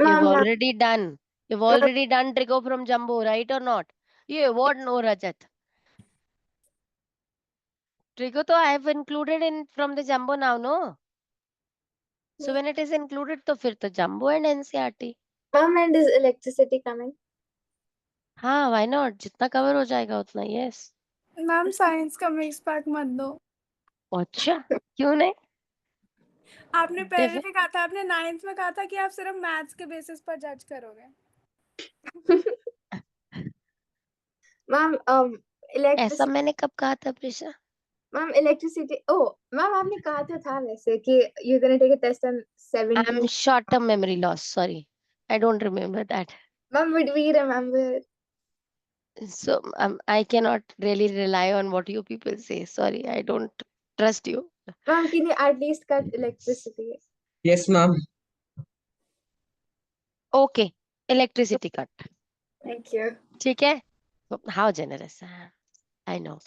You've Ma'am, already done. You've already done trigo from jumbo, right or not? You what no, Rajat? Trigo to I have included in from the jumbo now, no? So when it is included, to fir to jumbo and NCRT. ma'am, and is electricity coming? हाँ, why not? जितना cover हो जाएगा उतना, yes. Ma'am science का mix pack मत दो। अच्छा, क्यों नहीं? आपने पहले Different. भी कहा था, आपने 9th में कहा था कि आप सिर्फ मैथ्स के बेसिस पर जज करोगे। Ma'am, ऐसा electricity. मैंने कब कहा था Prisha? Ma'am, electricity. Oh, ma'am, आपने कहा तो था वैसे कि you're gonna take a test on 17. I'm short-term memory loss. Sorry, I don't remember that. Ma'am, would we remember? So I cannot really rely on what you people say. Sorry, I don't trust you. Ma'am, can you at least cut electricity? Yes, ma'am. Okay, electricity cut. Thank you. ठीक है? How generous. I know.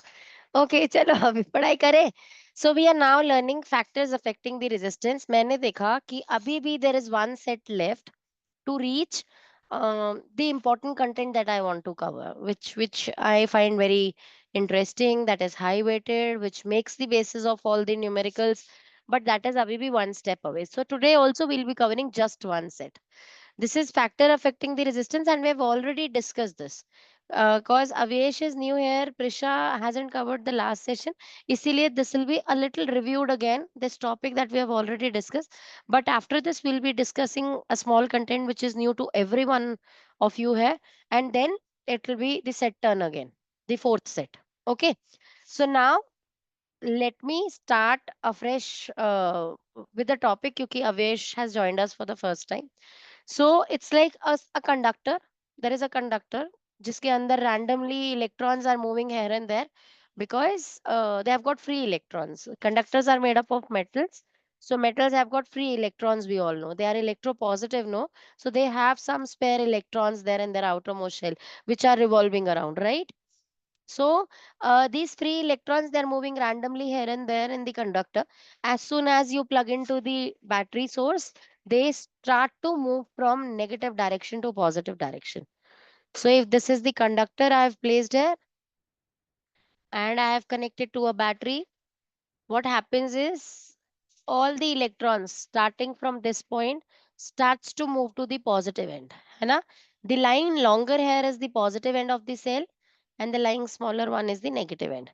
Okay, चलो अभी पढ़ाई करें. So we are now learning factors affecting the resistance. मैंने देखा कि अभी भी there is one set left to reach the important content that I want to cover, which I find very interesting, that is high weighted, which makes the basis of all the numericals. But that is abhi bhi one step away. So today also we'll be covering just one set. This is factor affecting the resistance, and we have already discussed this. Because Avesh is new here, Prisha hasn't covered the last session. Isliye this will be a little reviewed again, this topic that we have already discussed. But after this, we'll be discussing a small content which is new to every one of you here. And then it will be the set turn again, the fourth set. Okay. So now let me start afresh with the topic, because Avesh has joined us for the first time. So it's like a conductor. There is a conductor जिसके अंदर randomly electrons are moving here and there, because they have got free electrons. Conductors are made up of metals. So metals have got free electrons, we all know. They are electropositive, no? So they have some spare electrons there in their outermost shell, which are revolving around, right? So these free electrons, they're moving randomly here and there in the conductor. As soon as you plug into the battery source, they start to move from negative direction to positive direction. So if this is the conductor I have placed here and I have connected to a battery, what happens is all the electrons starting from this point starts to move to the positive end. है ना? The line longer here is the positive end of the cell, and the line smaller one is the negative end.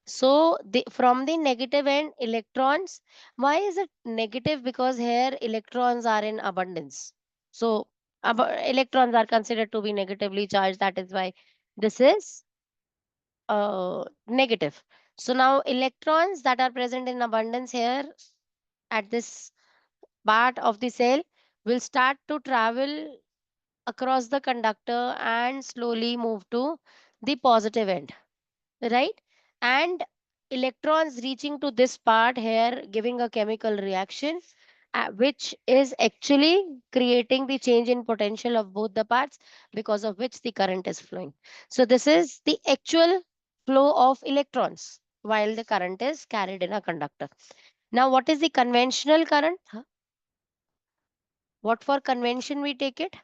So from the negative end, electrons, why is it negative? Because here electrons are in abundance. So electrons are considered to be negatively charged. That is why this is negative. So now electrons that are present in abundance here at this part of the cell will start to travel across the conductor and slowly move to the positive end, right? And electrons reaching to this part here, giving a chemical reaction, which is actually creating the change in potential of both the parts, because of which the current is flowing. So this is the actual flow of electrons while the current is carried in a conductor. Now what is the conventional current? What for convention we take it?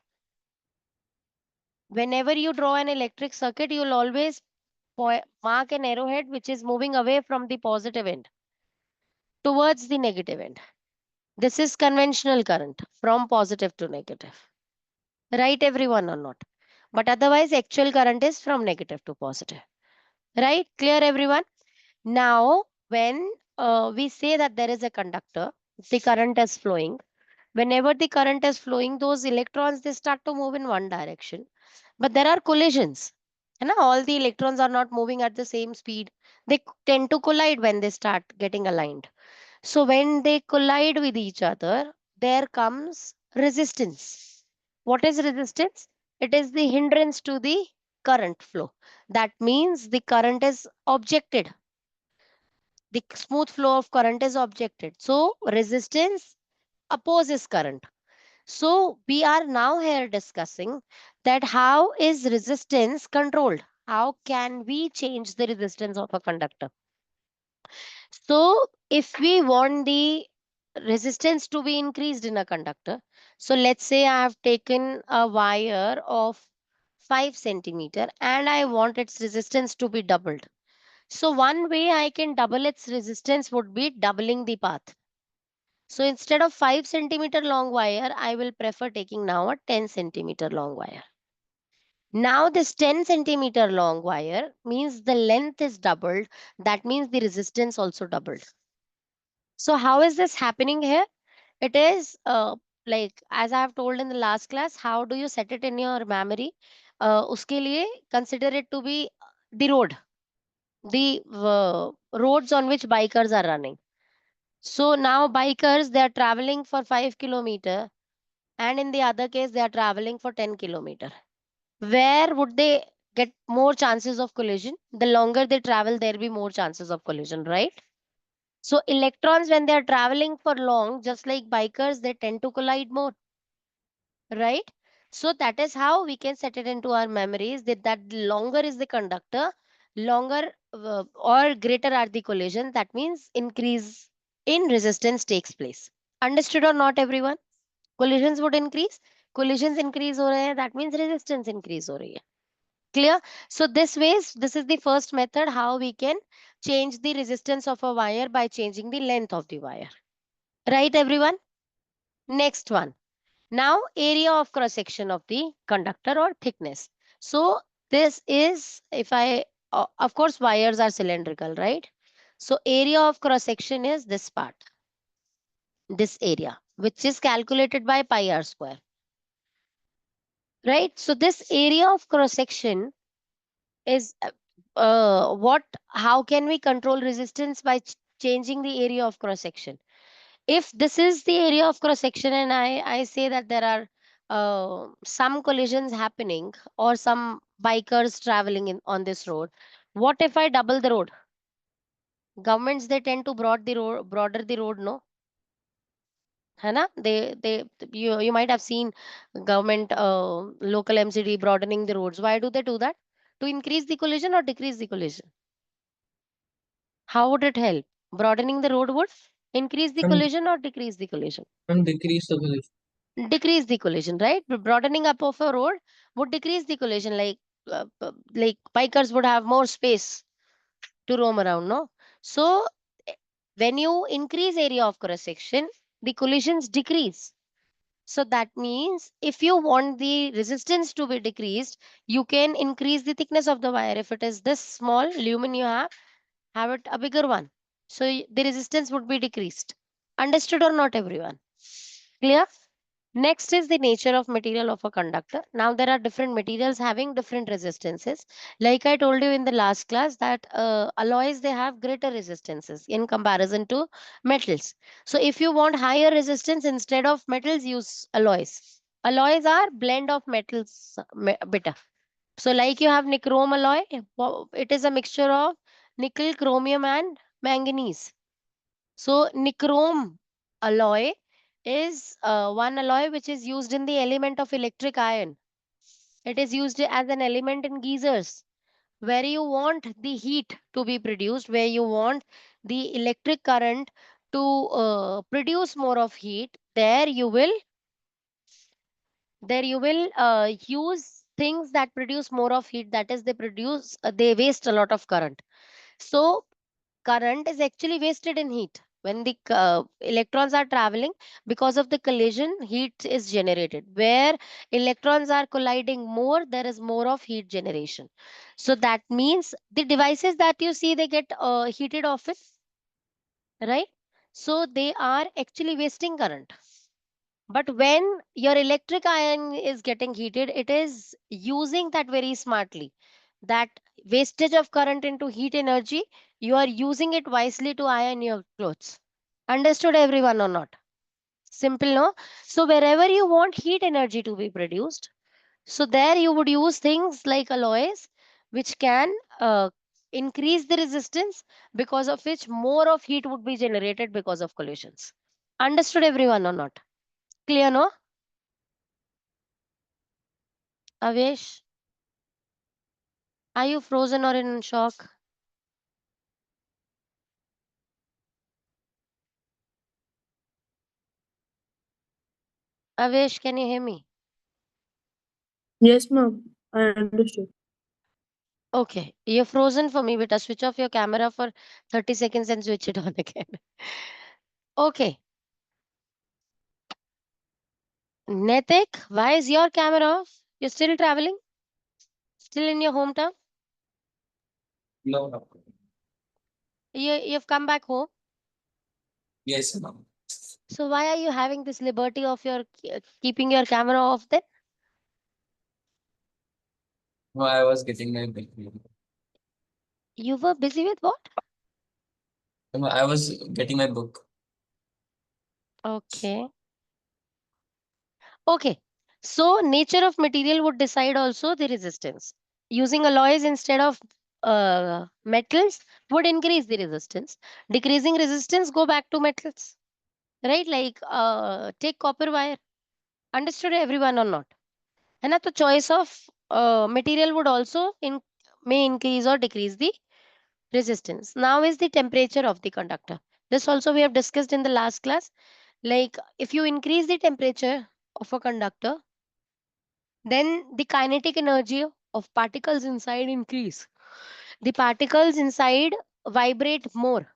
Whenever you draw an electric circuit, you will always mark an arrowhead which is moving away from the positive end towards the negative end. This is conventional current from positive to negative. Right, everyone, or not? But otherwise, actual current is from negative to positive. Right? Clear, everyone? Now, when we say that there is a conductor, the current is flowing. Whenever the current is flowing, those electrons, they start to move in one direction. But there are collisions. And all the electrons are not moving at the same speed. They tend to collide when they start getting aligned. So when they collide with each other, there comes resistance. What is resistance? It is the hindrance to the current flow. That means the current is objected. The smooth flow of current is objected. So resistance opposes current. So we are now here discussing that how is resistance controlled? How can we change the resistance of a conductor? So if we want the resistance to be increased in a conductor. So let's say I have taken a wire of 5 centimeter and I want its resistance to be doubled. So one way I can double its resistance would be doubling the path. So instead of 5 centimeter long wire, I will prefer taking now a 10 centimeter long wire. Now this 10 centimeter long wire means the length is doubled. That means the resistance also doubled. So how is this happening here? It is like as I have told in the last class, how do you set it in your memory? Uske liye consider it to be the road, the roads on which bikers are running. So now bikers, they are traveling for 5 kilometer, and in the other case they are traveling for 10 kilometer. Where would they get more chances of collision? The longer they travel, there be more chances of collision, right? So electrons, when they are traveling for long, just like bikers, they tend to collide more, right? So that is how we can set it into our memories, that longer is the conductor, longer or greater are the collision. That means increase in resistance takes place. Understood or not, everyone? Collisions would increase. Collisions increase हो रहे हैं, that means resistance increase हो रही है. Clear? So this is the first method how we can change the resistance of a wire by changing the length of the wire. Right, everyone? Next one. Now, area of cross section of the conductor or thickness. So this is, if I, of course, wires are cylindrical, right? So area of cross section is this part, this area, which is calculated by pi r square, right? So this area of cross section is how can we control resistance by changing the area of cross section? If this is the area of cross section and I say that there are some collisions happening or some bikers traveling in on this road, what if I double the road? Governments, they tend to broader the road, no? है ना? They you might have seen government local MCD broadening the roads. Why do they do that? To increase the collision or decrease the collision? How would it help? Broadening the road would increase the and collision or decrease the collision? decrease the collision. Decrease the collision, right? Broadening up of a road would decrease the collision. Like bikers would have more space to roam around, no? So eh, when you increase area of cross section, the collisions decrease. So that means if you want the resistance to be decreased, you can increase the thickness of the wire. If it is this small lumen you have it a bigger one. So the resistance would be decreased. Understood or not, everyone? Clear? Next is the nature of material of a conductor. Now there are different materials having different resistances. Like I told you in the last class that alloys, they have greater resistances in comparison to metals. So if you want higher resistance, instead of metals, use alloys. Alloys are blend of metals bitter. So like you have nichrome alloy, it is a mixture of nickel, chromium and manganese. So nichrome alloy is one alloy which is used in the element of electric iron. It is used as an element in geysers where you want the heat to be produced, where you want the electric current to produce more of heat. There you will use things that produce more of heat. That is, they waste a lot of current. So current is actually wasted in heat. When the electrons are traveling, because of the collision, heat is generated. Where electrons are colliding more, there is more of heat generation. So that means the devices that you see, they get heated often, right? So they are actually wasting current. But when your electric iron is getting heated, it is using that very smartly. That wastage of current into heat energy, you are using it wisely to iron your clothes. Understood, everyone, or not? Simple, no? So wherever you want heat energy to be produced, so there you would use things like alloys, which can increase the resistance, because of which more of heat would be generated because of collisions. Understood, everyone, or not? Clear, no? Avesh, are you frozen or in shock? Avesh, can you hear me? Yes, ma'am. I understood. Okay, you're frozen for me, beta. Switch off your camera for 30 seconds and switch it on again. Okay, Netik, why is your camera off? You're still traveling? Still in your hometown? No, no. You've come back home? Yes, ma'am. So why are you having this liberty of your keeping your camera off then? No, I was getting my book. You were busy with what? No, I was getting my book. Okay. Okay. So nature of material would decide also the resistance. Using alloys instead of metals would increase the resistance. Decreasing resistance, go back to metals. Right? Like take copper wire. Understood everyone or not? And the choice of material would also may increase or decrease the resistance. Now is the temperature of the conductor. This also we have discussed in the last class. Like if you increase the temperature of a conductor, then the kinetic energy of particles inside increase. The particles inside vibrate more,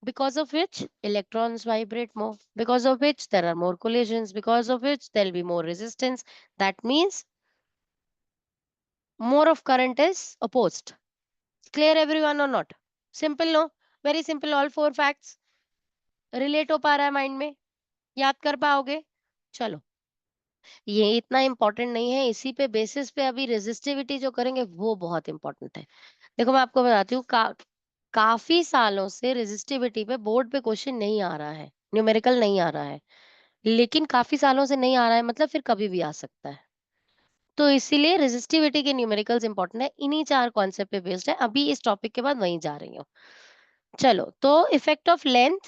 because of which electrons vibrate more, because of which there are more collisions, because of which there will be more resistance. That means more of current is opposed. Clear everyone or not? Simple, no? Very simple. All four facts relate हो पा रहा है mind में? याद कर पाओगे? चलो, ये इतना इंपॉर्टेंट नहीं है, इसी पे बेसिस पे अभी रेजिस्टिविटी जो करेंगे वो बहुत इंपॉर्टेंट है। देखो मैं आपको बताती हूँ, काफी सालों से रेजिस्टिविटी पे बोर्ड पे क्वेश्चन नहीं आ रहा है, न्यूमेरिकल नहीं आ रहा है, लेकिन काफी सालों से नहीं आ रहा है मतलब फिर कभी भी आ सकता है। तो इसीलिए रेजिस्टिविटी के न्यूमेरिकल्स इंपॉर्टेंट है, इन्हीं चार कॉन्सेप्ट पे बेस्ड है। अभी इस टॉपिक के बाद वहीं जा रही हूँ। चलो, तो इफेक्ट ऑफ लेंथ,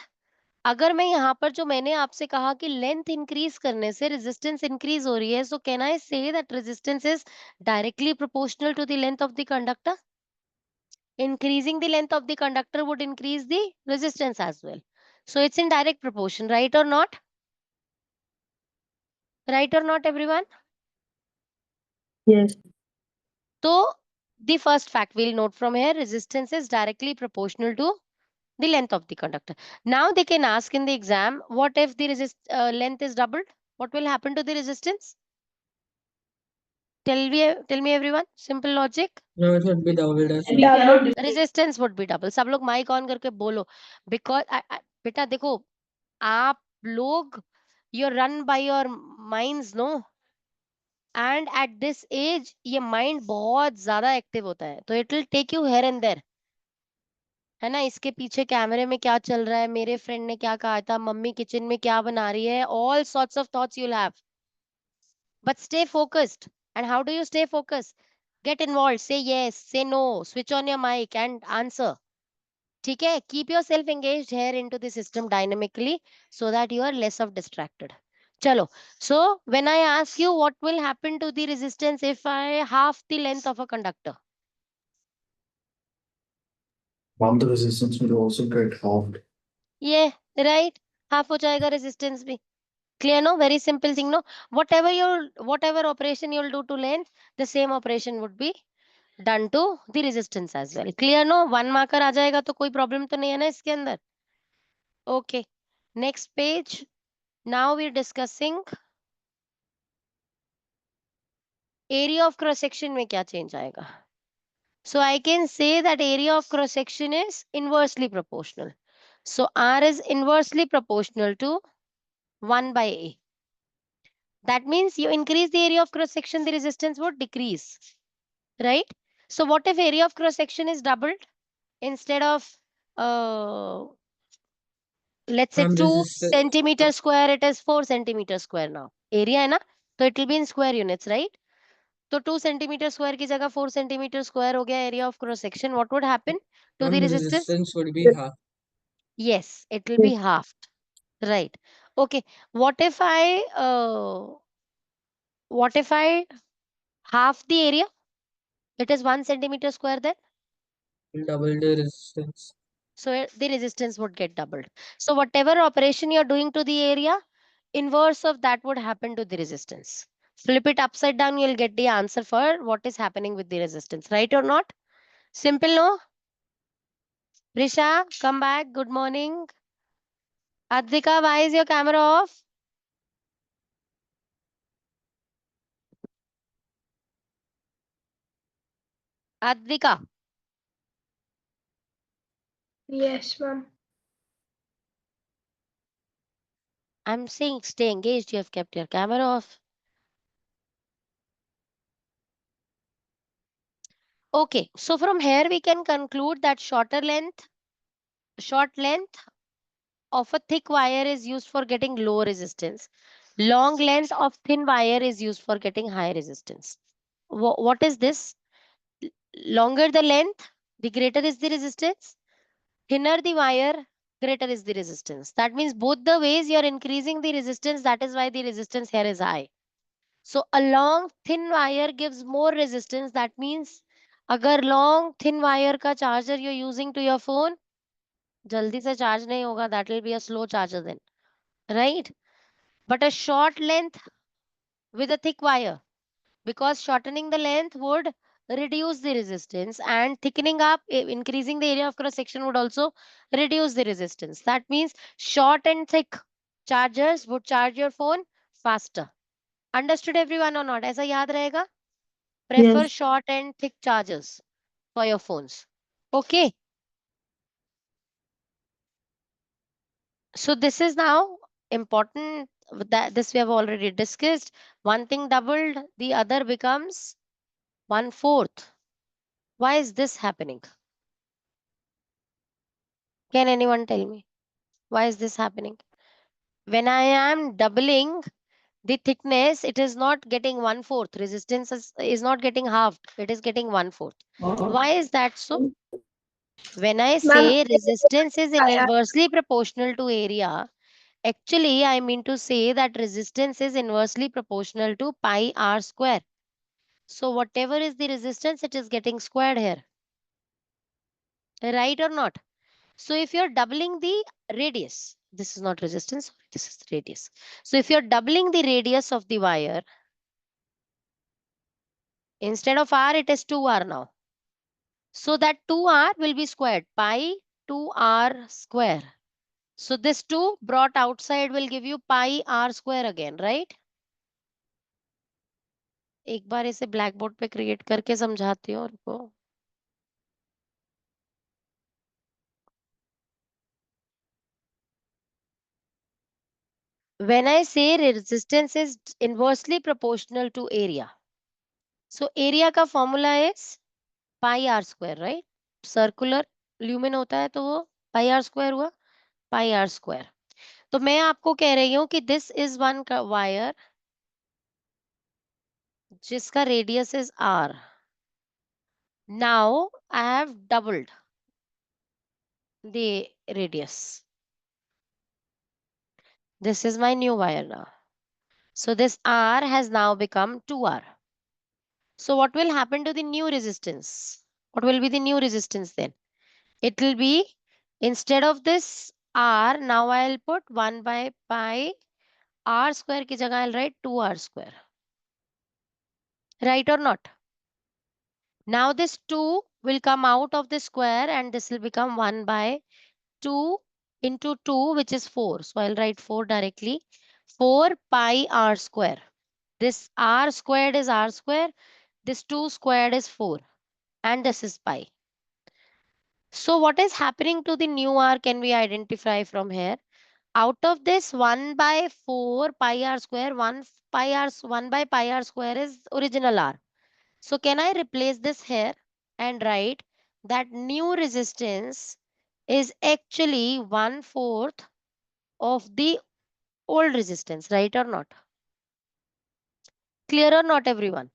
अगर मैं यहाँ पर जो मैंने आपसे कहा कि लेंथ इंक्रीज करने से रेजिस्टेंस इंक्रीज हो रही है, सो can I say that resistance is directly proportional to the length of the conductor? Increasing the length of the conductor would increase the resistance as well. So it's in direct proportion, right or not? Right or not, everyone? Yes. So the first fact we'll note from here, resistance is directly proportional to the length of the conductor. Now they can ask in the exam, what if the length is doubled? What will happen to the resistance? Tell me everyone. Simple logic. No, it would be doubled as We cannot Resistance would be double. सब लोग mic on करके बोलो. Because बेटा देखो, आप लोग, you're run by your minds, no? And at this age ये mind बहुत ज्यादा एक्टिव होता है, तो it will take you here and there, है ना? इसके पीछे कैमरे में क्या चल रहा है, मेरे फ्रेंड ने क्या कहा था, मम्मी किचन में क्या बना रही है, all sorts of thoughts you'll have. But stay focused. And how do you stay focused? Get involved. Say yes, say no, switch on your mic and answer. ठीक है? Keep yourself engaged here into the system dynamically so that you are less of distracted. Chalo. So when I ask you what will happen to the resistance if I half the length of a conductor? Mom, the resistance will also get halved. Yeah, right. Half हो जाएगा resistance भी. Clear, no? Very simple thing, no? Whatever operation you'll do to length, the same operation would be done to the resistance as well. Clear, no? 1 marker आ जाएगा तो कोई problem तो नहीं है ना इसके अंदर? Okay. Next page. Now we're discussing area of cross section में क्या change आएगा. So I can say that area of cross section is inversely proportional. So R is inversely proportional to 1 by A. That means you increase the area of cross section, the resistance would decrease, right? So what if area of cross section is doubled? Instead of let's say ma'am, 2 centimeter square, it is 4 centimeter square now. Area है ना, तो it will be in square units, right? तो 2 centimeter square की जगह 4 centimeter square हो गया area of cross section. What would happen to the ma'am, the resistance? resistance would be half. Yes, it will be halved, right? Okay. What if I half the area? It is 1 centimeter square then. Double the resistance. So the resistance would get doubled. So whatever operation you're doing to the area, inverse of that would happen to the resistance. Flip it upside down, you'll get the answer for what is happening with the resistance, right or not? Simple, no? Risha, come back. Good morning. Advika, why is your camera off? Advika, Yes, ma'am. I'm saying stay engaged. You have kept your camera off. Okay, so from here we can conclude that short length of a thick wire is used for getting low resistance. Long length of thin wire is used for getting high resistance. What is this? Longer the length, the greater is the resistance. Thinner the wire, greater is the resistance. That means both the ways you are increasing the resistance. That is why the resistance here is high. So a long thin wire gives more resistance. That means अगर long thin wire का charger you're using to your phone, जल्दी से charge नहीं होगा. That will be a slow charger then, right? But a short length with a thick wire, because shortening the length would reduce the resistance, and thickening up, increasing the area of cross section would also reduce the resistance. That means short and thick chargers would charge your phone faster. Understood everyone or not? ऐसा याद रहेगा? Prefer Yes. short and thick chargers for your phones. Okay. So this is now important. That this we have already discussed. One thing doubled, the other becomes 1/4. Why is this happening? Can anyone tell me? Why is this happening? When I am doubling the thickness, it is not getting 1/4. Resistance is not getting halved. It is getting 1/4. Why is that so? When I Ma'am, say resistance is inversely proportional to area, actually I mean to say that resistance is inversely proportional to pi r square. So whatever is the resistance, it is getting squared here. Right or not? So if you're doubling the radius, this is not resistance, sorry, this is radius. So if you're doubling the radius of the wire, instead of r, it is 2r now. So that 2r will be squared, pi 2r square. So this 2 brought outside will give you pi r square again, right? एक बार इसे black board पे create करके समझाती हूँ उनको. When I say resistance is inversely proportional to area, so area का formula is pi r square, right? Circular lumen होता है तो वो pi r square हुआ, pi r square. तो मैं आपको कह रही हूँ कि this is one wire जिसका radius is r. Now I have doubled the radius. This is my new wire now. So this r has now become 2r. So what will happen to the new resistance? What will be the new resistance then? It will be, instead of this r, now I'll put 1 by pi r square की जगह I'll write 2r square. Right or not? Now this 2 will come out of the square and this will become 1 by 2 into 2, which is 4. So I'll write 4 directly. 4 pi r square. This r squared is r square. This 2 squared is 4. And this is pi. So what is happening to the new r can we identify from here? Out of this 1 by 4 pi r square, 1 by pi r square is original r. So can I replace this here and write that new resistance is actually 1/4 of the old resistance, right or not? Clear or not, everyone?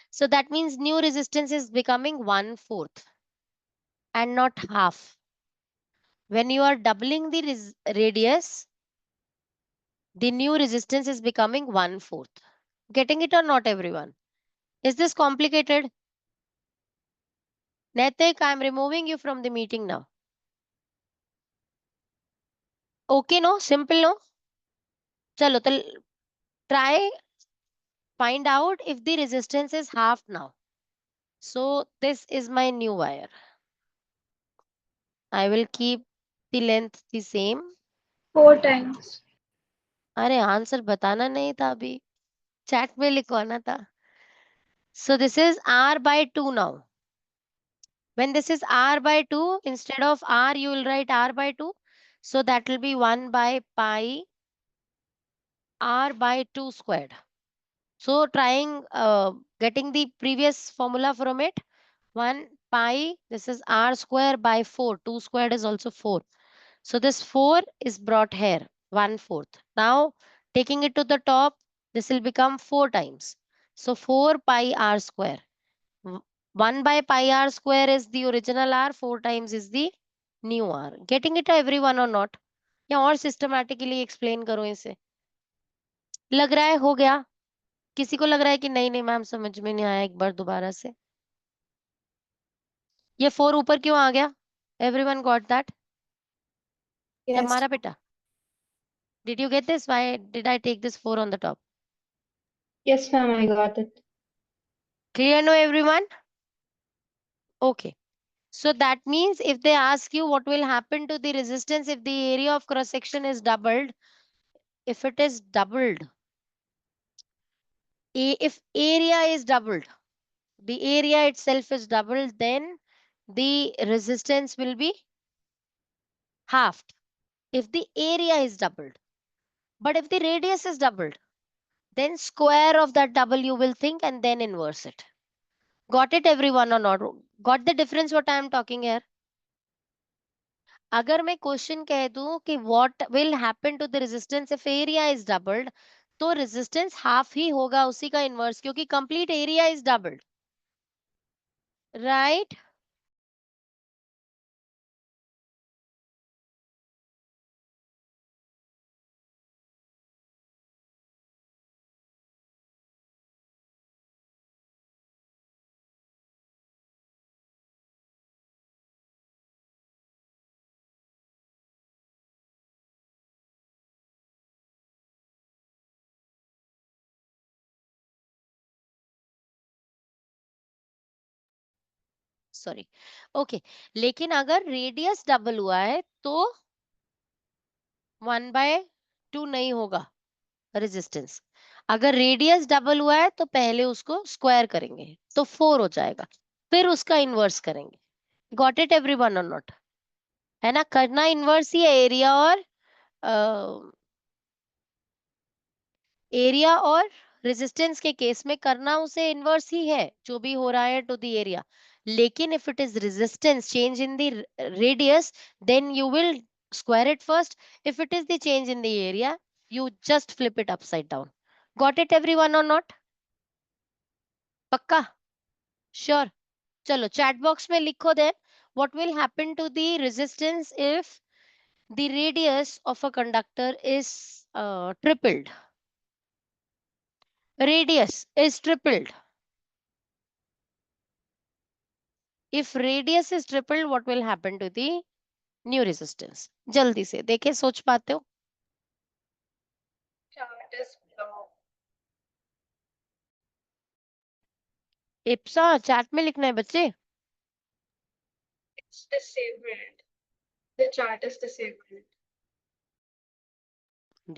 So that means new resistance is becoming 1/4 and not half. When you are doubling the radius, the new resistance is becoming 1/4. Getting it or not, everyone? Is this complicated? Netik, I am removing you from the meeting now. Okay, no? Simple, no? चलो तो try find out if the resistance is half now. So this is my new wire. I will keep the length the same. 4 times. अरे answer बताना नहीं था अभी, chat में लिखवाना था. So this is r by 2 now. When this is r by 2, instead of r you will write r by 2. So that will be 1 by pi r by 2 squared. So trying getting the previous formula from it, 1 pi, this is r square by 4. 2 squared is also 4. So this 4 is brought here, 1/4. Now taking it to the top, this will become 4 times. So 4 pi r square. 1 by pi r square is the original r, 4 times is the new r. Getting it everyone or not? या और systematically explain करो इसे. लग रहा है हो गया? किसी को लग रहा है कि नहीं नहीं मैम समझ में नहीं आया, एक बार दोबारा से. ये 4 ऊपर क्यों आ गया? Everyone got that? Yes. हमारा बेटा. Did you get this? Why did I take this 4 on the top? Yes, ma'am, I got it. Clear now everyone? Okay. So that means if they ask you what will happen to the resistance if the area of cross section is doubled, if it is doubled, if area is doubled, the area itself is doubled, then the resistance will be halved. If the area is doubled, but if the radius is doubled, then square of that double you will think and then inverse it. Got it everyone or not? Got the difference what I am talking here? अगर मैं question कह दूं कि what will happen to the resistance if area is doubled, तो resistance half ही होगा उसी का इनवर्स, क्योंकि complete area is doubled, right? Sorry. Okay, लेकिन अगर रेडियस डबल हुआ है तो 1/2 नहीं होगा रेजिस्टेंस. अगर रेडियस डबल हुआ है तो पहले उसको स्क्वायर करेंगे तो 4 हो जाएगा, फिर उसका इनवर्स करेंगे. Got it everyone or not? है ना, करना इनवर्स ही है एरिया और एरिया और रेजिस्टेंस के केस में करना उसे इनवर्स ही है जो भी हो रहा है टू द एरिया. लेकिन if it is resistance change in the radius, then you will square it first. If it is the change in the area, you just flip it upside down. Got it everyone or not? पक्का? Sure. चलो chat box में लिखो then what will happen to the resistance if the radius of a conductor is tripled. Radius is tripled. If radius is tripled, what will happen to the new resistance? जल्दी से देखे, सोच पाते हो? Chart is blocked. Ipsa chat में लिखना है बच्चे. It's disabled. The chart is disabled.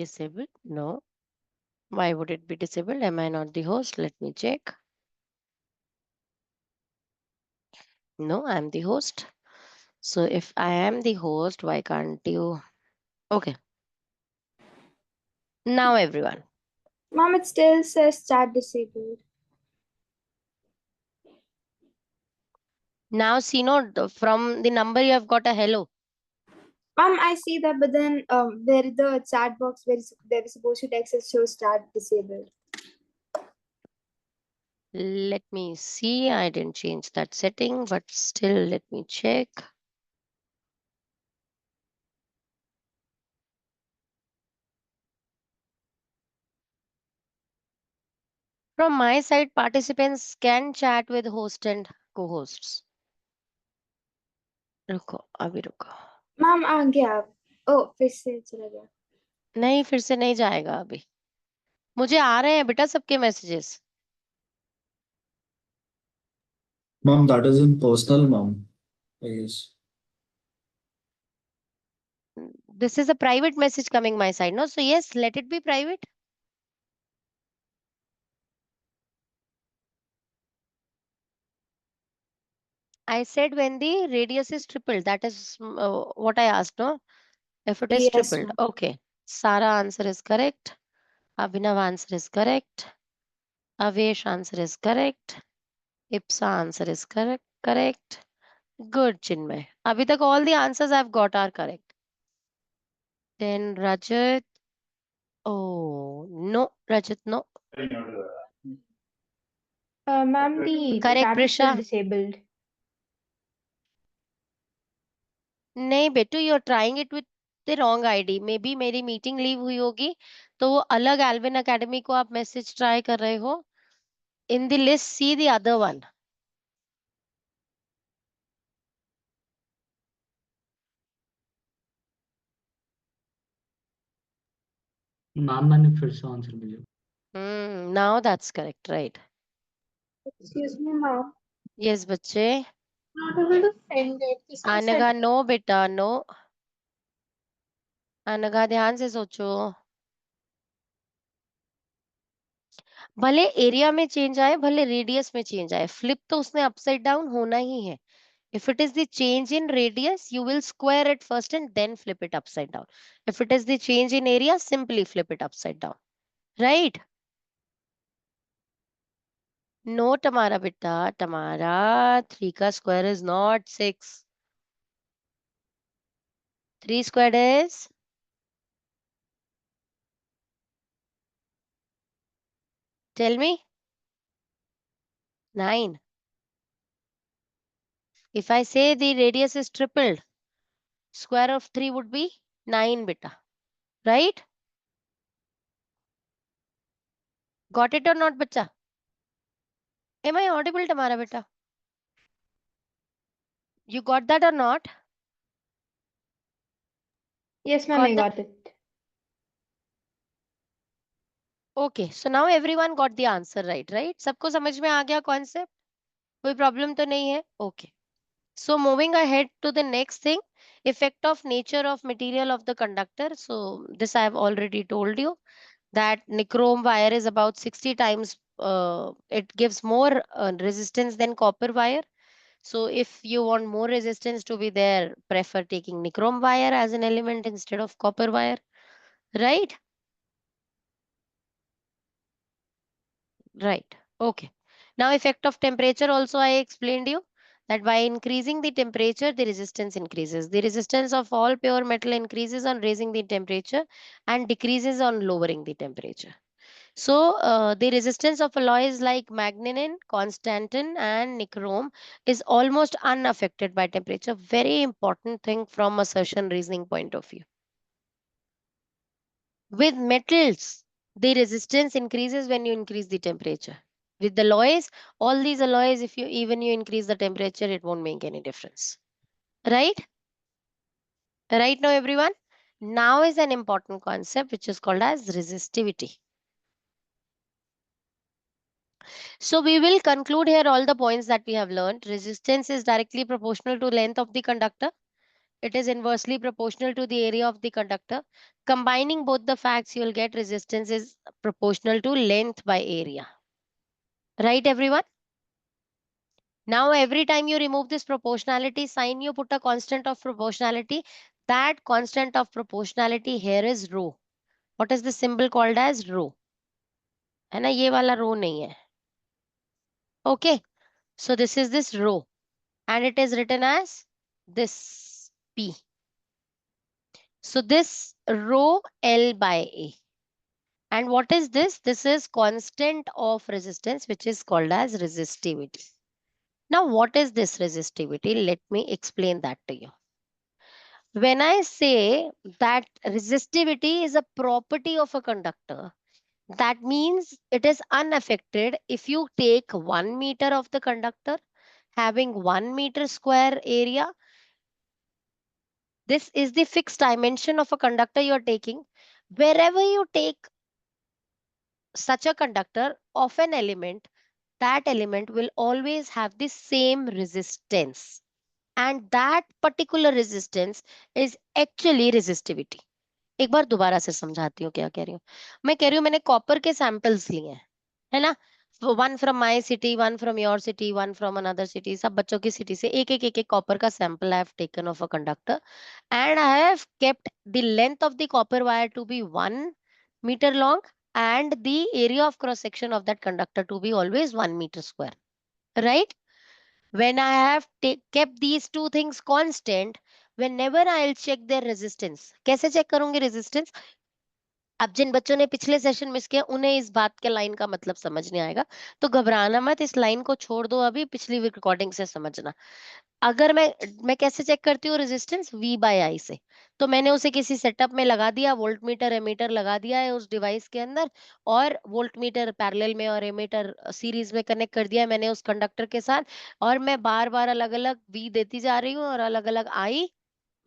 Disabled? No. Why would it be disabled? Am I not the host? Let me check. No, I'm the host. So if I am the host, why can't you? Okay. Now everyone. Mom, it still says chart disabled. Now see, no, from the number you have got a hello. Mom, I see that, but then where the chat box where they were supposed to text it shows chart disabled. Let me see. I didn't change that setting, but still let me check. From my side, participants can chat with host and co-hosts. रुको, अभी रुको. Mom, आ गया. Oh, फिर से चला गया. नहीं, फिर से नहीं जाएगा अभी। मुझे आ रहे हैं बेटा सबके messages. Mom, that is in personal, mom. I guess. This is a private message coming my side, no? So yes, let it be private. I said when the radius is tripled, that is what I asked, no? If it is Yes, tripled, ma'am. okay. Sara answer is correct. Abhinav answer is correct. Avesh answer is correct. Ipsa answer is correct. Correct. Good, Chinmay. Abhi tak all the answers I've got are correct. Then Rajat. Oh, no, Rajat, no. Ma'am, the Correct, chat is still Prisha. disabled. नहीं बेटू, you are trying it with the wrong ID. Maybe मेरी meeting leave हुई होगी, तो वो अलग Alvin academy को आप मैसेज ट्राई कर रहे हो। In the list see the other one. Ma'am मैंने फिर से आंसर भेजा। Now that's correct, right? Excuse me, ma'am. Yes बच्चे। Not able to send it. किसने send अनघा it? नो बेटा, नो। अनघा ध्यान से सोचो। भले एरिया में चेंज आए, भले रेडियस में चेंज आए, फ्लिप तो उसने अपसाइड डाउन होना ही है। If it is the change in radius, you will square it first and then flip it upside down. If it is the change in area, simply flip it upside down. Right? No, Tamara beta, Tamara. 3 ka square is not 6. 3 squared is? Tell me. 9. If I say the radius is tripled, square of 3 would be 9 beta. Right? Got it or not, bacha? Am I audible, Tamara beta? You got that or not? Yes, ma'am, Got I that? got it. Okay, so now everyone got the answer right? सबको समझ में आ गया concept? कोई problem तो नहीं है? Okay. So moving ahead to the next thing, effect of nature of material of the conductor. So this I have already told you that nichrome wire is about 60 times, it gives more resistance than copper wire. So if you want more resistance to be there, prefer taking nichrome wire as an element instead of copper wire, right? Right. Okay. Now effect of temperature also I explained you that by increasing the temperature, the resistance increases. The resistance of all pure metal increases on raising the temperature and decreases on lowering the temperature. So the resistance of alloys like manganese, constantan and nichrome is almost unaffected by temperature. Very important thing from assertion reasoning point of view. With metals, the resistance increases when you increase the temperature. With the alloys, all these alloys, if you you increase the temperature, it won't make any difference. Right? Right now, everyone. Now is an important concept which is called as resistivity. So we will conclude here all the points that we have learned. Resistance is directly proportional to length of the conductor. It is inversely proportional to the area of the conductor. Combining both the facts, you will get resistance is proportional to length by area. Right, everyone? Now, every time you remove this proportionality sign, you put a constant of proportionality. That constant of proportionality here is rho. What is the symbol called as rho? है ना, ये वाला rho नहीं है. Okay. So this is this rho. And it is written as this P. So this rho L by A. And what is this? This is constant of resistance, which is called as resistivity. Now, what is this resistivity? Let me explain that to you. When I say that resistivity is a property of a conductor, that means it is unaffected if you take 1 meter of the conductor having 1 meter square area. This is the fixed dimension of a conductor you are taking. wherever you take such a conductor of an element, that element will always have the same resistance, and that particular resistance is actually resistivity. एक बार दोबारा से समझाती हूँ क्या कह रही हूँ। मैं कह रही हूँ मैंने कॉपर के सैंपल्स लिए हैं, है ना, one from my city, one from your city, one from another city, सब बच्चों की सिटी से एक कॉपर का sample I have taken of a conductor and I have kept the length of the copper wire to be 1 meter long and the area of cross section of that conductor to be always 1 meter square. Right? When I have kept these two things constant, whenever I'll check their resistance, कैसे check करूंगी resistance? अब जिन बच्चों ने पिछले session miss किया उन्हें इस बात के लाइन का मतलब समझ नहीं आएगा, तो घबराना मत, इस लाइन को छोड़ दो, अभी पिछली रिकॉर्डिंग से समझना। अगर मैं कैसे चेक करती हूँ रेजिस्टेंस, V बाय I से, तो मैंने उसे किसी सेटअप में लगा दिया, वोल्ट मीटर एमीटर लगा दिया है उस डिवाइस के अंदर, और वोल्ट मीटर पैरेलल में और एमीटर सीरीज में कनेक्ट कर दिया है मैंने उस कंडक्टर के साथ, और मैं बार बार अलग अलग V देती जा रही हूँ और अलग अलग I,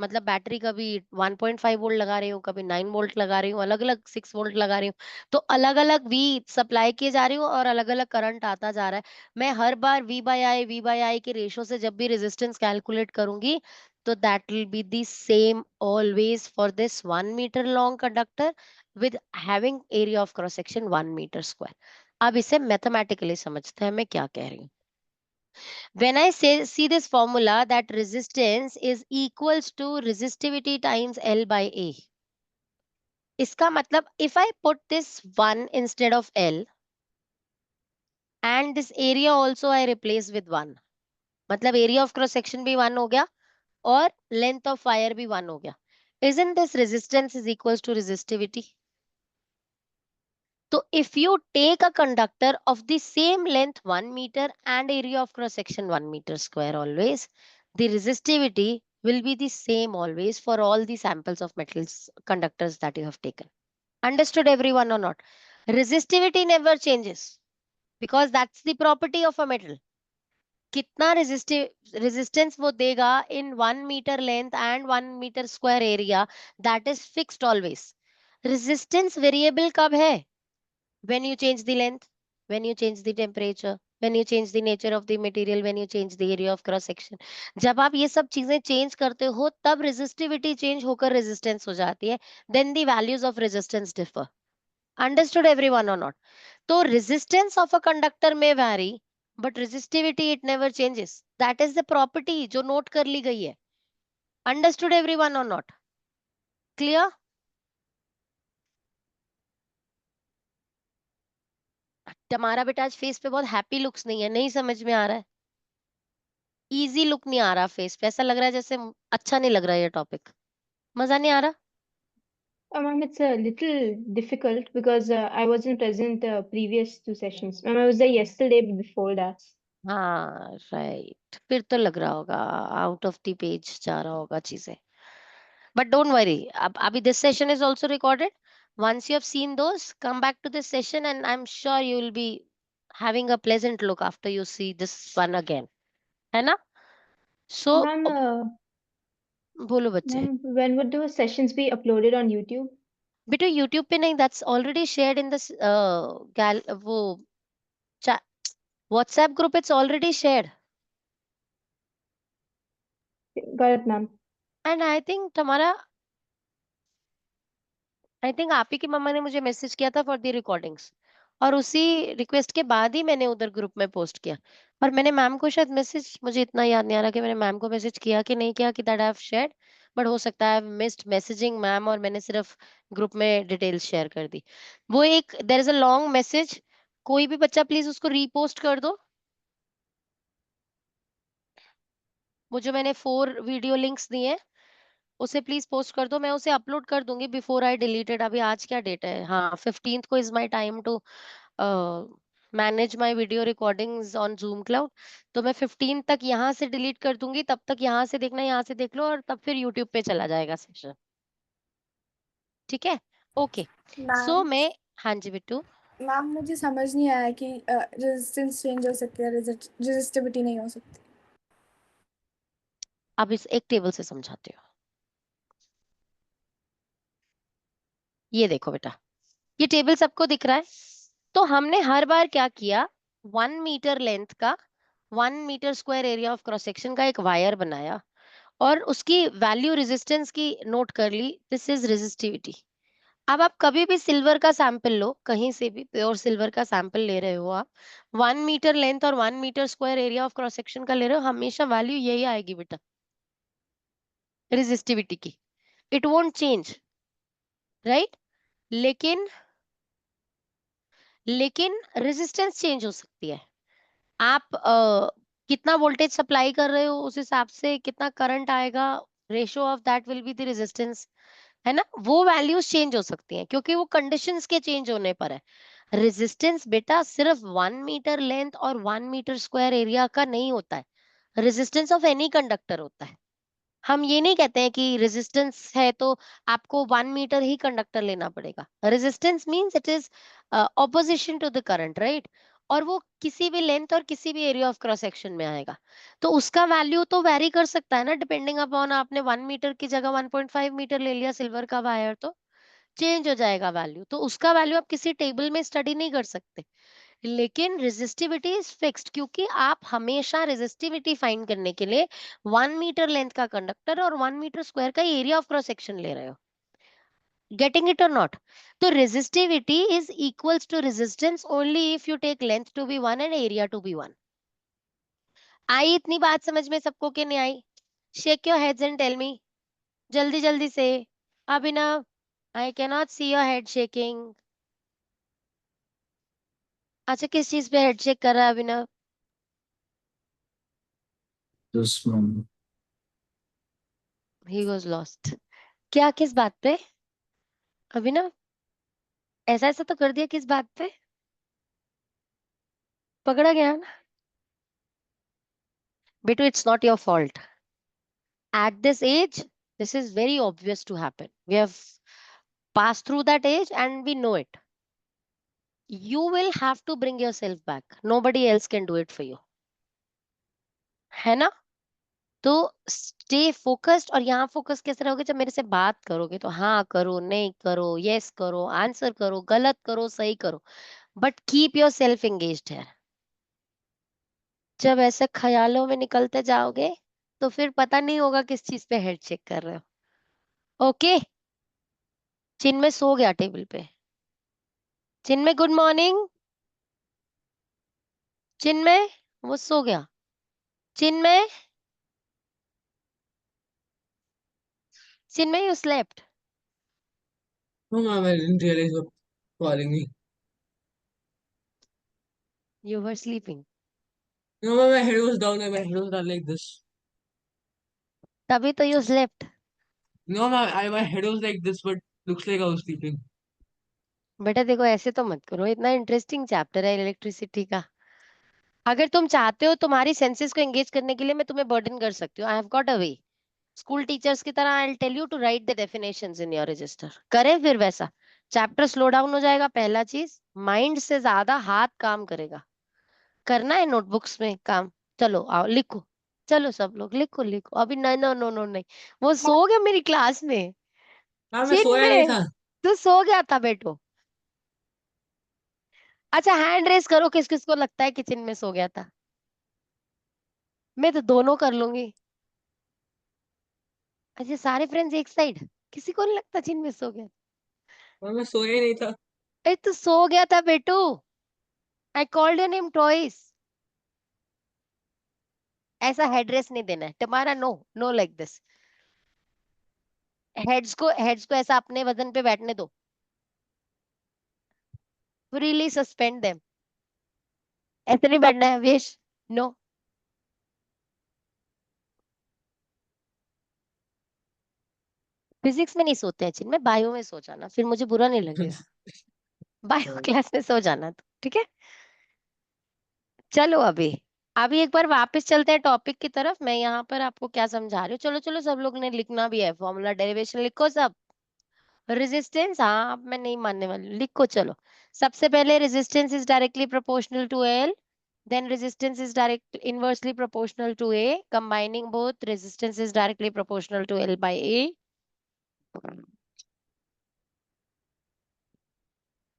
मतलब बैटरी कभी 1.5 वोल्ट लगा रही हूँ, कभी 9 वोल्ट लगा रही हूँ, अलग अलग 6 वोल्ट लगा रही हूँ, तो अलग अलग वी सप्लाई किए जा रही हूँ और अलग अलग करंट आता जा रहा है। मैं हर बार वी बाय आई के रेशो से जब भी रेजिस्टेंस कैलकुलेट करूंगी, तो that will be the same always for this 1 meter long conductor with having area of cross section 1 meter square। अब इसे मैथमेटिकली समझते हैं मैं क्या कह रही हूँ। When I see this formula that resistance is equals to resistivity times L by A, इसका मतलब if I put this 1 instead of L and this area also I replace with 1, मतलब area of cross section भी 1 हो गया और length of wire भी 1 हो गया, isn't this resistance is equals to resistivity? So if you take a conductor of the same length 1 meter and area of cross section 1 meter square always, the resistivity will be the same always for all the samples of metals conductors that you have taken. Understood everyone or not? Resistivity never changes because that's the property of a metal. कितना resistance वो देगा in 1 meter length and 1 meter square area, that is fixed always. Resistance variable कब है? When you change the length, when you change the temperature, when you change the nature of the material, when you change the area of cross section, जब आप ये सब चीजें change करते हो तब resistivity चेंज होकर resistance हो जाती है, then the values of resistance differ. Understood everyone or not? तो resistance of a conductor may vary but resistivity it never changes. That is the property जो नोट कर ली गई है. Understood everyone or not? Clear? तुम्हारा बेटा आज face पे बहुत हैप्पी लुक्स नहीं है, नहीं समझ में आ रहा है, इजी लुक नहीं आ रहा फेस पे, ऐसा लग रहा है जैसे अच्छा नहीं लग रहा है ये टॉपिक, मजा नहीं आ रहा। Ma'am, it's a little difficult because I wasn't present previous two sessions. Ma'am, I was there yesterday before that. हाँ राइट, फिर तो लग रहा होगा आउट ऑफ द पेज जा रहा होगा चीजें, बट डोंट वरी, अब अभी this session is also recorded, once you have seen those, come back to this session and I'm sure you will be having a pleasant look after you see this one again, है ना? So Ma'am, बोलो बच्चे। ma'am, when would those sessions be uploaded on YouTube? बेटा YouTube पे नहीं, that's already shared in this वो WhatsApp group, it's already shared. Got it, ma'am. And I think आप ही की मम्मा ने मुझे मैसेज किया था फॉर द रिकॉर्डिंग्स, और उसी रिक्वेस्ट के बाद ही मैंने उधर ग्रुप में पोस्ट किया, और मैंने मैम को शायद मैसेज, मुझे इतना याद नहीं आ रहा कि मैंने मैम को मैसेज किया कि नहीं किया कि that I have shared, but हो सकता है मिस्ड मैसेजिंग मैम और मैंने सिर्फ ग्रुप में डिटेल्स शेयर कर दी। वो एक there is a long message, कोई भी बच्चा प्लीज उसको रीपोस्ट कर दो, वो जो मैंने 4 वीडियो लिंक्स दिए हैं उसे प्लीज पोस्ट कर दो, मैं उसे अपलोड कर दूंगी बिफोर आई डिलीटेड। अभी आज क्या डेट है, हाँ 15th को is my time to manage my video recordings on Zoom cloud, तो मैं 15 तक यहाँ से डिलीट कर दूंगी, तब तक यहाँ से देखना, यहाँ से देख लो, और तब फिर यूट्यूब पे चला जाएगा सेशन, ठीक है? ओके सो मैम मैं, हाँ जी बिट्टू। मैम मुझे समझ नहीं आया कि रेजिस्टेंस चेंज हो सकती है, रेजिस्टिविटी नहीं हो सकती। अब इस एक टेबल से समझाती हूँ। ये देखो बेटा, ये टेबल सबको दिख रहा है। तो हमने हर बार क्या किया, 1 मीटर लेंथ का 1 metre square area of cross section का एक वायर बनाया और उसकी वैल्यू रेजिस्टेंस की नोट कर ली। This is resistivity. अब आप कभी भी सिल्वर का सैंपल लो, कहीं से भी प्योर सिल्वर का सैंपल ले रहे हो आप, 1 मीटर लेंथ और 1 metre square area of cross section का ले रहे हो, हमेशा वैल्यू यही आएगी बेटा रेजिस्टिविटी की। It won't change, right. लेकिन लेकिन रेजिस्टेंस चेंज हो सकती है। आप कितना वोल्टेज सप्लाई कर रहे हो उस हिसाब से कितना करंट आएगा, ratio of that will be the resistance, है ना। वो वैल्यूज चेंज हो सकती हैं क्योंकि वो कंडीशंस के चेंज होने पर है। रेजिस्टेंस बेटा सिर्फ 1 मीटर लेंथ और 1 मीटर स्क्वायर एरिया का नहीं होता है, रेजिस्टेंस ऑफ एनी कंडक्टर होता है। हम ये नहीं कहते हैं कि रेजिस्टेंस है तो आपको 1 मीटर ही कंडक्टर लेना पड़ेगा। Resistance means it is opposition to the current, right. और वो किसी भी लेंथ और किसी भी एरिया ऑफ क्रॉस सेक्शन में आएगा। तो उसका वैल्यू तो वेरी कर सकता है ना, डिपेंडिंग अपॉन आपने 1 मीटर की जगह 1.5 मीटर ले लिया सिल्वर का वायर तो चेंज हो जाएगा वैल्यू। तो उसका वैल्यू आप किसी टेबल में स्टडी नहीं कर सकते। लेकिन रेजिस्टिविटी इज फिक्स्ड क्योंकि आप हमेशा रेजिस्टिविटी फाइंड करने के लिए 1 मीटर लेंथ का कंडक्टर और 1 मीटर स्क्वायर का एरिया ऑफ क्रॉस सेक्शन ले रहे हो। Getting it or not. तो resistivity is equals to resistance only if you take length to be 1 and area to be 1। आई इतनी बात समझ में सबको कि नहीं आई? Shake your heads and tell me, जल्दी जल्दी से। Abhinav, I can not see your head shaking. अच्छा, किस चीज पे हेड शेक कर रहा है अभिनव? This one. He was lost. क्या, किस बात पे अभिनव? ऐसा ऐसा तो कर दिया, किस बात पे? पकड़ा गया ना बेटू, it's not your fault. At this age this is very obvious to happen. We have passed through that age and we know it. You will have to bring yourself back, nobody else can do it for you, है ना। तो stay focused. और यहाँ focus कैसे रहोगे, जब मेरे से बात करोगे तो हाँ करो, नहीं करो, यस करो, आंसर करो, गलत करो, सही करो, but keep your self engaged है। जब ऐसे ख्यालों में निकलते जाओगे तो फिर पता नहीं होगा किस चीज पे हेड चेक कर रहे हो। ओके, चिन्मय सो गया टेबल पे। चिन्मय गुड मॉर्निंग। चिन्मय, वो सो गया। Chinmay, Chinmay, you slept? No, ma'am, I didn't realize you were calling me. You were sleeping. No, ma'am, my head was down and my head was down like this. तभी तो you slept. No, ma'am, my head was like this, but looks like I was sleeping. बेटा देखो, ऐसे तो मत करो, इतना interesting chapter है इलेक्ट्रिसिटी का। अगर तुम चाहते हो तुम्हारी सेंसेस को एंगेज करने के लिए मैं तुम्हें बर्डन कर सकती हूँ। I have got a way, school teachers की तरह। I will tell you to write the definitions in your register. करें फिर वैसा, चैप्टर स्लो डाउन हो जाएगा। पहला चीज, माइंड से ज्यादा हाथ काम करेगा। करना है नोटबुक्स में काम, चलो आओ लिखो। चलो सब लोग लिखो लिखो अभी। नहीं, नो नो नो नहीं, वो सो गया मेरी क्लास में। हाँ, मैं सोया नहीं चिन्मय, था। तू सो गया था बेटो। अच्छा, हैंड रेस करो किस किस को लगता है कि चिन्मय सो गया था। मैं तो दोनों कर लूंगी। अच्छा, सारे फ्रेंड्स एक साइड, किसी को नहीं लगता चिन्मय सो गया? और मैं सोया ही नहीं था। अरे तू सो गया था बेटू, I called your name twice. ऐसा हेड रेस नहीं देना है तुम्हारा, no no like this. Heads को ऐसा अपने वजन पे बैठने दो, फ्रीली सस्पेंड देम। ऐसे नहीं बैठना है वेश, नो। फिजिक्स में नहीं सोते हैं चिन्मय, बायो में सो जाना, फिर मुझे बुरा नहीं लगेगा। बायो क्लास में सो जाना तो ठीक है। चलो अभी, अभी एक बार वापस चलते हैं टॉपिक की तरफ। मैं यहाँ पर आपको क्या समझा रही हूँ, चलो चलो सब लोग ने लिखना भी है, फॉर्मूला डेरिवेशन लिखो सब। रेजिस्टेंस, हाँ अब मैं नहीं मानने वाली हूँ, लिखो चलो। सबसे पहले resistance is directly proportional to L, then resistance is direct inversely proportional to A. Combining both, resistance is directly proportional to L by A.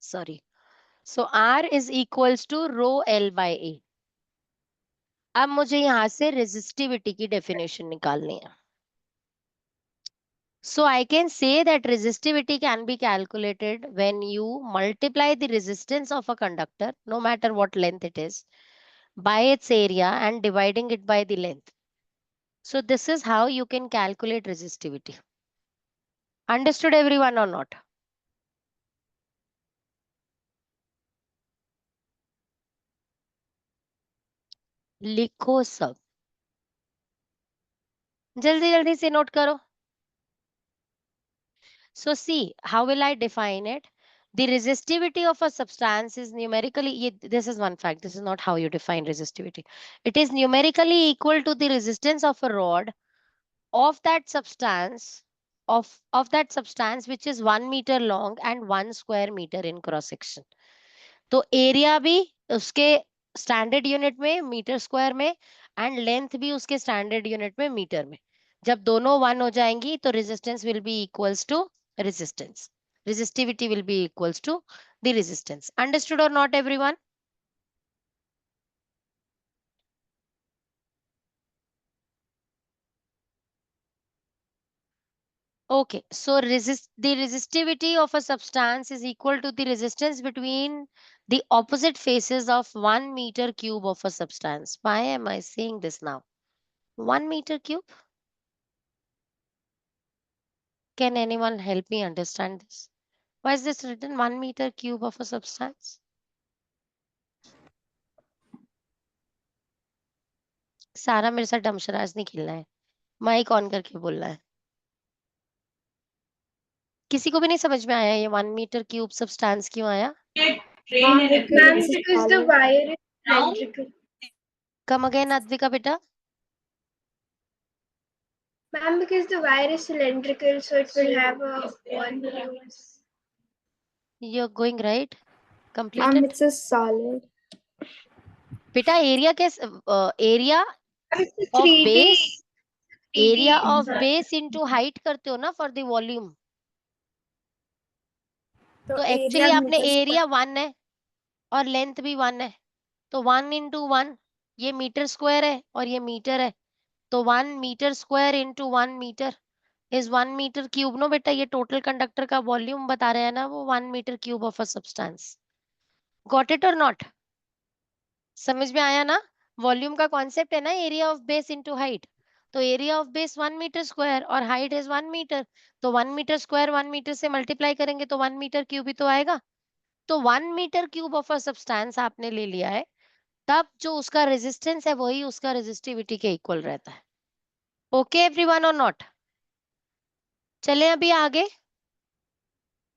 Sorry, so R is equals to rho L by A। अब मुझे यहां से resistivity की definition निकालनी है। So I can say that resistivity can be calculated when you multiply the resistance of a conductor, no matter what length it is, by its area and dividing it by the length. So this is how you can calculate resistivity. Understood everyone or not? लिखो सब, जल्दी जल्दी से note करो। So see, how will I define it? The resistivity of a substance is numerically, this is one fact, this is not how you define resistivity. It is numerically equal to the resistance of a rod of that substance, of that substance which is 1 meter long and 1 square meter in cross section. तो area भी उसके standard unit में metre square में and length भी उसके standard unit में metre में। जब दोनों 1 हो जाएंगी तो resistance will be equals to resistance, resistivity will be equals to the resistance. Understood or not everyone? Okay, so the resistivity of a substance is equal to the resistance between the opposite faces of 1 meter cube of a substance. Why am I saying this now? 1 meter cube? Can anyone help me understand this? Why is this written 1 meter cube of a substance? सारा मेरे साथ डमशराज नहीं खेलना है, mic on करके बोलना है। किसी को भी नहीं समझ में आया ये 1 मीटर क्यूब सब्सटेंस क्यों आया? Ma'am, because the wire is cylindrical. Come again Advika बेटा। Ma'am, because the wire is cylindrical, so it will have a one use. You're going right? Ma'am, Completed? it's a solid. बेटा area area It's a of 3D. Base, 3D. Area of base into height करते हो ना for the volume. तो actually आपने area 1 है और length भी 1 है, तो 1 इंटू 1 ये मीटर स्क्वायर है और ये मीटर है, तो 1 metre square into 1 meter is 1 metre cube. No बेटा, ये टोटल कंडक्टर का वॉल्यूम बता रहे हैं ना, वो 1 metre cube of a substance. Got it or not? समझ में आया ना? वॉल्यूम का कॉन्सेप्ट है ना area of base into height. तो area of base 1 metre square और हाइट इज 1 मीटर, तो 1 मीटर स्क्वायर 1 मीटर से मल्टीप्लाई करेंगे तो 1 मीटर क्यूब ही तो आएगा। तो 1 metre cube of a substance आपने ले लिया है, तब जो उसका रेजिस्टेंस है वही उसका रेजिस्टिविटी के इक्वल रहता है। Okay everyone or not? चलें अभी आगे।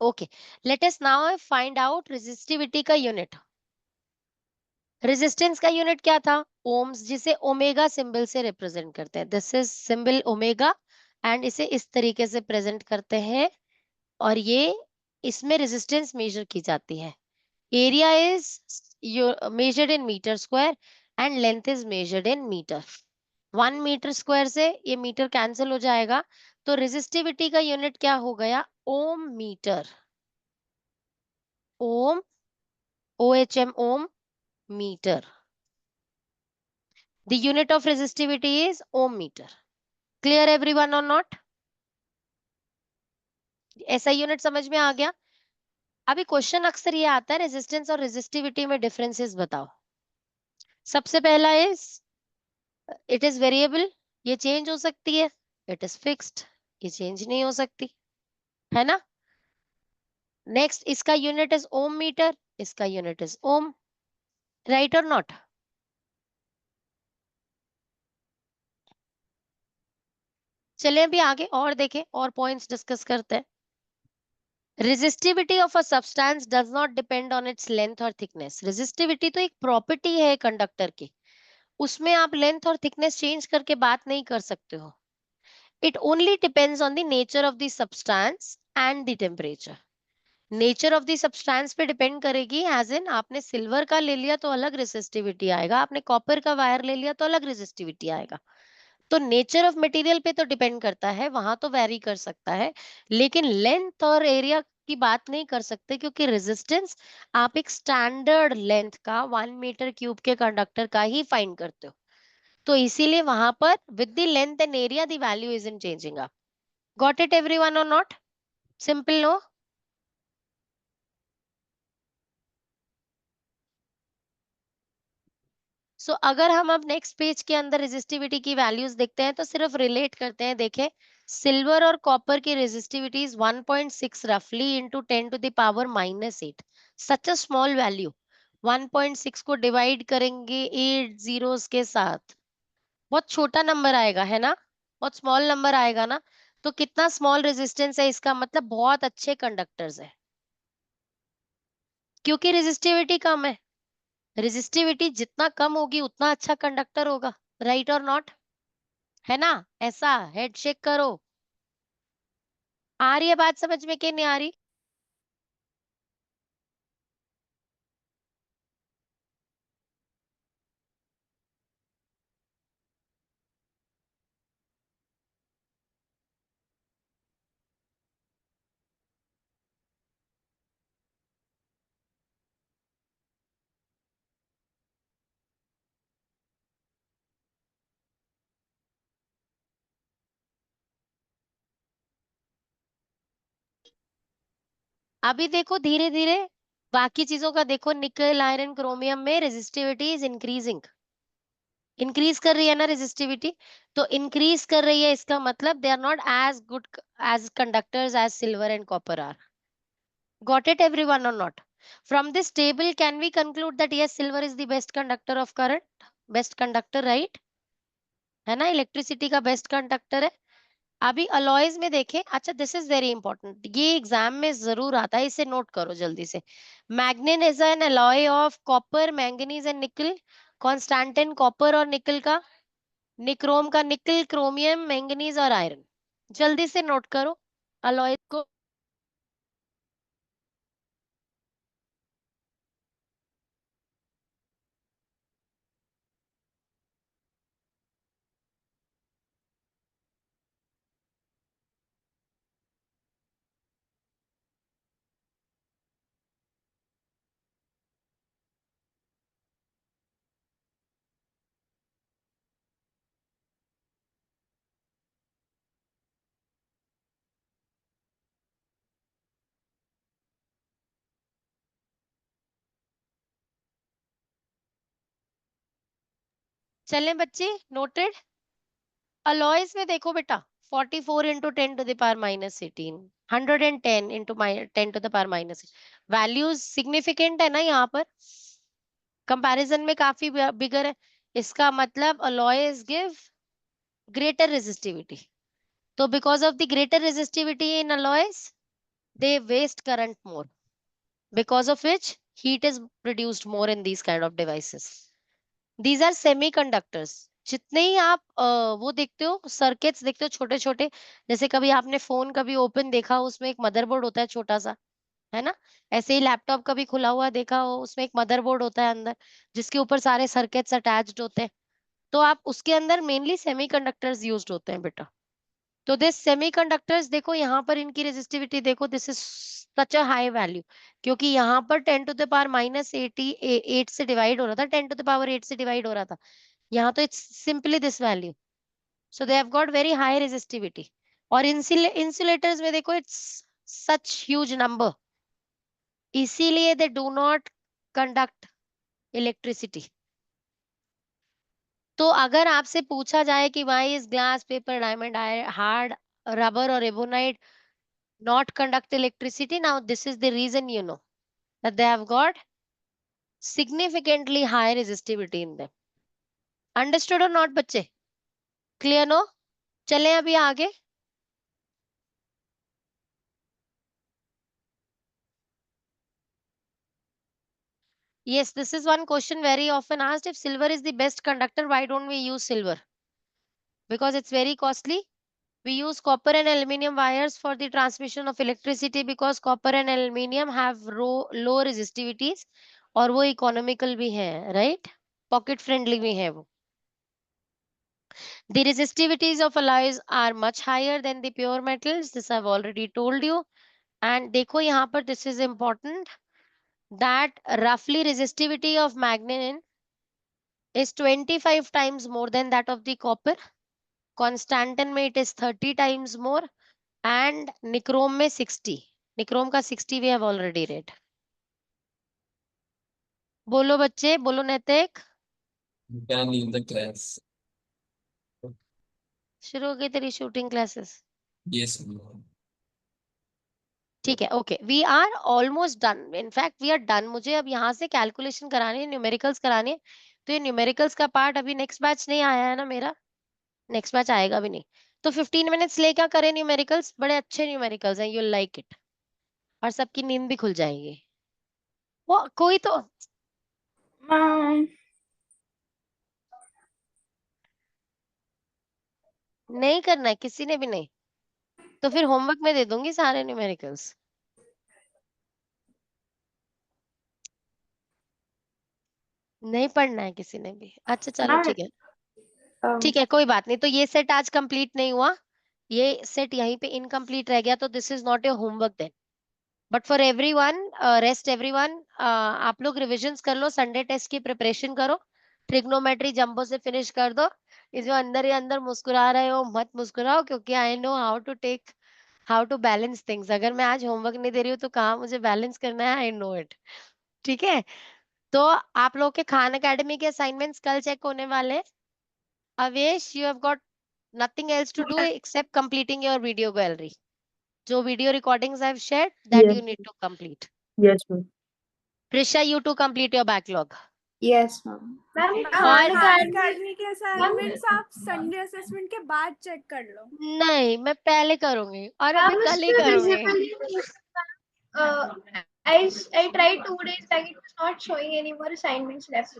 Okay, let us now find out resistivity का यूनिट। रेजिस्टेंस का यूनिट क्या था? ओम्स, जिसे ओमेगा सिंबल से रिप्रेजेंट करते हैं। This is symbol omega and इसे इस तरीके से प्रेजेंट करते हैं और ये इसमें रेजिस्टेंस मेजर की जाती है। Area is measured in meter square and length is measured in meter. 1 metre square से ये मीटर कैंसिल हो जाएगा, तो रेजिस्टिविटी का यूनिट क्या हो गया? Ohm metre. Ohm, OHM, ohm metre. The unit of resistivity is ohm meter. Clear everyone or not? ऐसा यूनिट समझ में आ गया? अभी क्वेश्चन अक्सर ये आता है रेजिस्टेंस और रेजिस्टिविटी में डिफरेंसेस बताओ। सबसे पहला इज इट इज वेरिएबल, ये चेंज हो सकती है। इट इज फिक्स्ड, ये चेंज नहीं हो सकती, है ना? नेक्स्ट, इसका यूनिट इज ओम मीटर, इसका यूनिट इज ओम। राइट और नॉट? चलें अभी आगे और देखें और पॉइंट्स डिस्कस करते हैं। Resistivity of a substance does not depend on its length or thickness. Resistivity तो एक प्रॉपर्टी है कंडक्टर की, उसमें आप लेंथ और थिकनेस चेंज करके बात नहीं कर सकते हो। It only depends on the nature of the substance and the temperature. Nature of the substance पे डिपेंड करेगी, एज इन आपने सिल्वर का ले लिया तो अलग रेसिस्टिविटी आएगा, आपने कॉपर का वायर ले लिया तो अलग रेसिस्टिविटी आएगा। तो नेचर ऑफ मटेरियल पे तो डिपेंड करता है, वहां तो वेरी कर सकता है, लेकिन लेंथ और एरिया की बात नहीं कर सकते, क्योंकि रेजिस्टेंस आप एक स्टैंडर्ड लेंथ का 1 मीटर क्यूब के कंडक्टर का ही फाइंड करते हो, तो इसीलिए वहां पर with the length and area the value is in changing up. Got it everyone or not? Simple, no? So अगर हम अब नेक्स्ट पेज के अंदर रेजिस्टिविटी की वैल्यूज देखते हैं तो सिर्फ रिलेट करते हैं. देखें, सिल्वर और कॉपर की रेजिस्टिविटी इज 1.6 रफली into 10⁻⁻8. Such a small value. 1.6 को डिवाइड करेंगे 8 जीरोस के साथ, बहुत छोटा नंबर आएगा, है ना? बहुत स्मॉल नंबर आएगा ना? तो कितना स्मॉल रेजिस्टेंस है, इसका मतलब बहुत अच्छे कंडक्टर्स है, क्योंकि रेजिस्टिविटी कम है. रेजिस्टिविटी जितना कम होगी उतना अच्छा कंडक्टर होगा, राइट और नॉट? है ना? ऐसा हेड शेक करो. आ रही है बात समझ में कि नहीं आ रही? अभी देखो धीरे धीरे बाकी चीजों का देखो. निकल, आयरन, क्रोमियम में रेजिस्टिविटी इज इंक्रीजिंग. इंक्रीज कर रही है ना रेजिस्टिविटी? तो इंक्रीज कर रही है, इसका मतलब they are not as good as conductors as silver and copper are. Got it everyone or not? From this table, can we conclude that yes, silver is the best conductor of current? Best conductor, right? है ना? Electricity का best conductor है. अभी alloys में देखें. अच्छा, this is very important, ये exam में जरूर आता है, इसे नोट करो जल्दी से. Manganin is an alloy of copper, manganese and nickel. Constantan copper और निकल का. निक्रोम का निकल, क्रोमियम, मैंगनीज और आयरन. जल्दी से नोट करो अलॉय को. चलें बच्चे, नोटेड. अलॉयज में देखो बेटा, 44 इंटू 10⁻−18, 110 इंटू 10⁻−, वैल्यूज सिग्निफिकेंट है ना यहाँ पर? कंपैरिजन में काफी बिगर है. इसका मतलब अलॉयज गिव ग्रेटर रेजिस्टिविटी. तो because of the greater resistivity in alloys, they waste current more, because of which heat is produced more in these kind of devices. These are semiconductors. जितने ही आप वो देखते हो, सर्किट्स देखते हो छोटे छोटे, जैसे कभी आपने फोन कभी ओपन देखा हो, उसमें एक मदरबोर्ड होता है छोटा सा, है ना? ऐसे ही लैपटॉप कभी खुला हुआ देखा हो, उसमें एक मदरबोर्ड होता है अंदर, जिसके ऊपर सारे सर्किट्स अटैच्ड होते हैं. तो आप उसके अंदर मेनली सेमीकंडक्टर्स यूज्ड होते हैं बेटा. तो दिस सेमीकंडक्टर्स देखो यहाँ पर इनकी रेजिस्टिविटी देखो, this is such a high value, क्योंकि यहाँ पर 10⁻⁻80 8 से डिवाइड हो रहा था, 10⁻8 से डिवाइड हो रहा था. यहाँ तो it's simply this value. So they have got very high resistivity. और इंसुलेटर्स में देखो, इट्स सच ह्यूज नंबर, इसीलिए they do not conduct electricity. तो अगर आपसे पूछा जाए कि why is glass, paper, diamond, hard, rubber और ebonite not conduct electricity, now this is the reason, you know, that they have got significantly high resistivity in them. Understood or not बच्चे? Clear, no? चलें अभी आगे. Yes, this is one question very often asked. If silver is the best conductor, why don't we use silver? Because it's very costly. We use copper and aluminium wires for the transmission of electricity, because copper and aluminium have low resistivities और वो economical भी है, right? Pocket friendly भी है वो. The resistivities of alloys are much higher than the pure metals. This I've already told you. And देखो यहाँ पर दिस इज इम्पोर्टेंट दैट रफली resistivity of magnet is 25 times more than that of the copper. Constantan में it is 30 times more and nichrome में 60. Nichrome का 60 we have already read. बोलो बच्चे, बोलो नैतिक। You can leave the class. शुरू हो गई तेरी शूटिंग क्लासेस? Yes, ma'am. ठीक है, okay, we are almost done, in fact we are done. मुझे अब यहाँ से कैलकुलेशन करानी है, न्यूमेरिकल्स करानी है। तो ये न्यूमेरिकल्स का पार्ट अभी नेक्स्ट बैच नहीं आया है ना मेरा, नेक्स्ट बैच आएगा भी नहीं। तो 15 मिनट्स ले क्या करें न्यूमेरिकल्स, बड़े अच्छे न्यूमेरिकल्स हैं, यू लाइक इट, और सबकी नींद भी खुल जाएगी। वो कोई तो Ma'am, नहीं करना है, किसी ने भी नहीं, तो फिर होमवर्क में दे दूंगी सारे न्यूमेरिकल्स। नहीं पढ़ना है किसी ने भी? अच्छा चलो ma'am, ठीक है, ठीक है, कोई बात नहीं। तो ये सेट आज कंप्लीट नहीं हुआ, ये सेट यहीं पे इनकम्प्लीट रह गया, तो this is not your homework then. But for everyone, rest everyone, आप लोग रिविजन्स कर लो, संडे टेस्ट की प्रिपरेशन करो, ट्रिग्नोमेट्री जंबो से फिनिश कर दो। ये जो अंदर ही अंदर मुस्कुरा रहे हो, मत मुस्कुराओ, क्योंकि I know how to balance things. अगर मैं आज होमवर्क नहीं दे रही हूँ तो कहाँ मुझे बैलेंस करना है, आई नो इट। ठीक है, तो आप लोग के खान एकेडमी के असाइनमेंट्स कल चेक होने वाले हैं। Avesh, you have got nothing else to do except completing your video gallery. जो video recordings I've shared, that Yes, you need to complete. yes, ma'am. Prisha, you to complete your backlog. yes, ma'am. Ma'am, और Khan academy के assignments आप Sunday assessment के बाद check कर लो। नहीं, मैं पहले करूंगी और अभी ma'am, कल ही still करूंगी। visible. Uh, I tried 2 days back. It was not showing any more assignments left.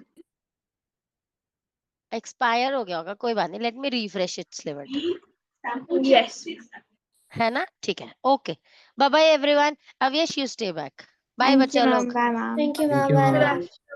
Expire हो गया होगा, कोई बात नहीं, let me refresh its limit. Yes. है ना, ठीक है, okay, bye bye everyone. Avesh, you stay back, bye Thank you, बच्चा ma'am. लोग। Bye, ma'am. Thank you, Thank ma'am. you, Bye, ma'am. ma'am.